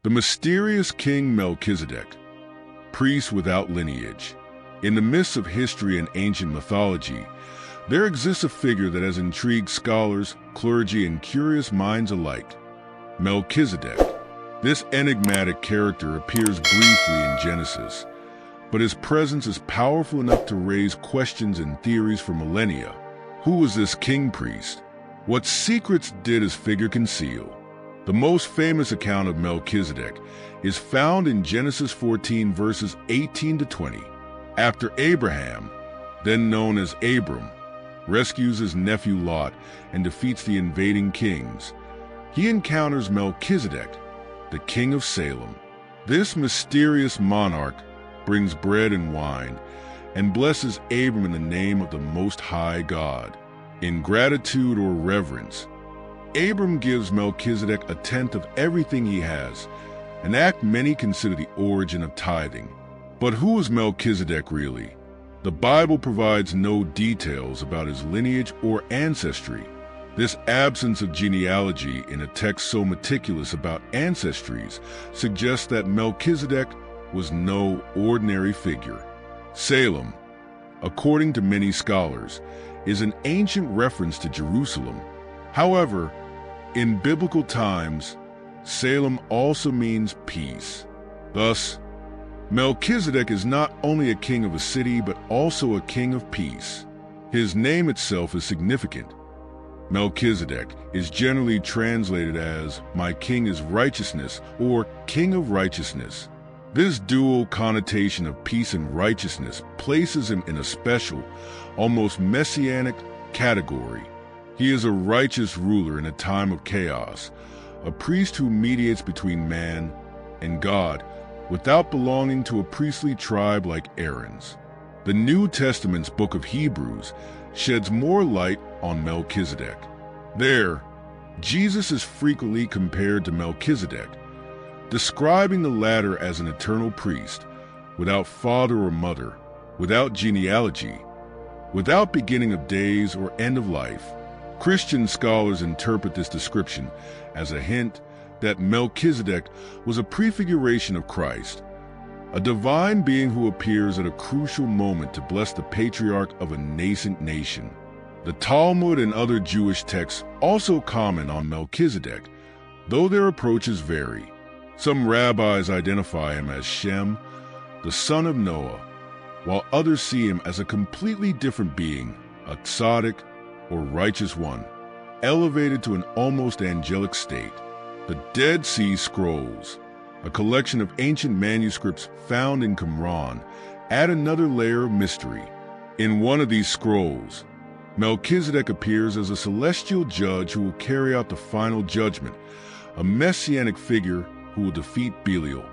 The mysterious King Melchizedek, priest without lineage. In the midst of history and ancient mythology, there exists a figure that has intrigued scholars, clergy, and curious minds alike: Melchizedek. This enigmatic character appears briefly in Genesis, but his presence is powerful enough to raise questions and theories for millennia. Who was this king-priest? What secrets did his figure conceal? The most famous account of Melchizedek is found in Genesis 14 verses 18 to 20. After Abraham, then known as Abram, rescues his nephew Lot and defeats the invading kings, he encounters Melchizedek, the king of Salem. This mysterious monarch brings bread and wine and blesses Abram in the name of the Most High God. In gratitude or reverence, Abram gives Melchizedek a tenth of everything he has, an act many consider the origin of tithing. But who is Melchizedek really? The Bible provides no details about his lineage or ancestry. This absence of genealogy in a text so meticulous about ancestries suggests that Melchizedek was no ordinary figure. Salem, according to many scholars, is an ancient reference to Jerusalem. However, in biblical times, Salem also means peace. Thus, Melchizedek is not only a king of a city, but also a king of peace. His name itself is significant. Melchizedek is generally translated as "my king is righteousness" or "king of righteousness." This dual connotation of peace and righteousness places him in a special, almost messianic category. He is a righteous ruler in a time of chaos, a priest who mediates between man and God without belonging to a priestly tribe like Aaron's. The New Testament's book of Hebrews sheds more light on Melchizedek. There, Jesus is frequently compared to Melchizedek, describing the latter as an eternal priest, without father or mother, without genealogy, without beginning of days or end of life. Christian scholars interpret this description as a hint that Melchizedek was a prefiguration of Christ, a divine being who appears at a crucial moment to bless the patriarch of a nascent nation. The Talmud and other Jewish texts also comment on Melchizedek, though their approaches vary. Some rabbis identify him as Shem, the son of Noah, while others see him as a completely different being, a tzaddik, or righteous one, elevated to an almost angelic state. The Dead Sea Scrolls, a collection of ancient manuscripts found in Qumran, add another layer of mystery. In one of these scrolls, Melchizedek appears as a celestial judge who will carry out the final judgment, a messianic figure who will defeat Belial,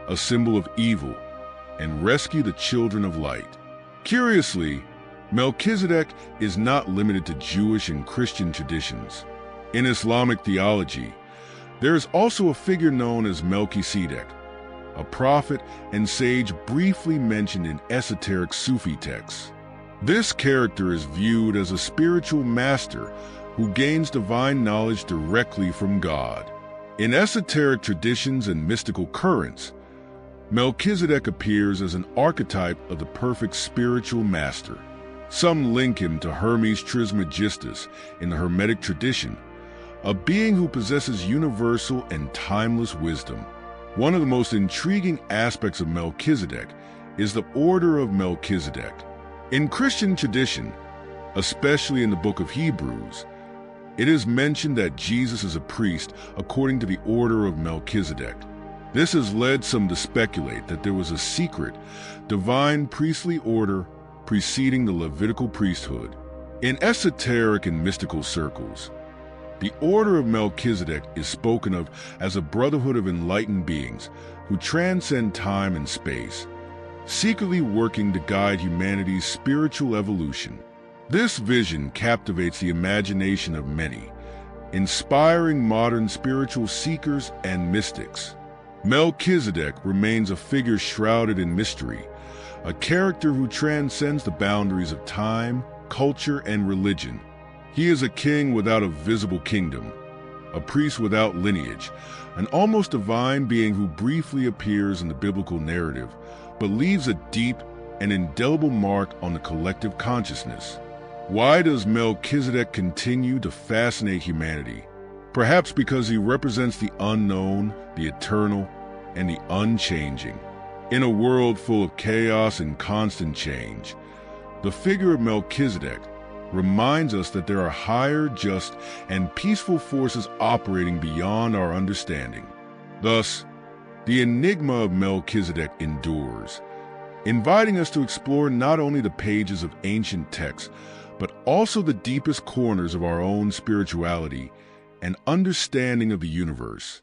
a symbol of evil, and rescue the children of light. Curiously, Melchizedek is not limited to Jewish and Christian traditions. In Islamic theology, there is also a figure known as Melchizedec, a prophet and sage briefly mentioned in esoteric Sufi texts. This character is viewed as a spiritual master who gains divine knowledge directly from God. In esoteric traditions and mystical currents, Melchizedek appears as an archetype of the perfect spiritual master. Some link him to Hermes Trismegistus in the Hermetic tradition, a being who possesses universal and timeless wisdom. One of the most intriguing aspects of Melchizedek is the order of Melchizedek. In Christian tradition, especially in the book of Hebrews, it is mentioned that Jesus is a priest according to the order of Melchizedek. This has led some to speculate that there was a secret, divine priestly order preceding the Levitical priesthood. In esoteric and mystical circles, the order of Melchizedek is spoken of as a brotherhood of enlightened beings who transcend time and space, secretly working to guide humanity's spiritual evolution. This vision captivates the imagination of many, inspiring modern spiritual seekers and mystics. Melchizedek remains a figure shrouded in mystery, a character who transcends the boundaries of time, culture, and religion. He is a king without a visible kingdom, a priest without lineage, an almost divine being who briefly appears in the biblical narrative, but leaves a deep and indelible mark on the collective consciousness. Why does Melchizedec continue to fascinate humanity? Perhaps because he represents the unknown, the eternal, and the unchanging. In a world full of chaos and constant change, the figure of Melchizedec reminds us that there are higher, just, and peaceful forces operating beyond our understanding. Thus, the enigma of Melchizedec endures, inviting us to explore not only the pages of ancient texts, but also the deepest corners of our own spirituality and understanding of the universe.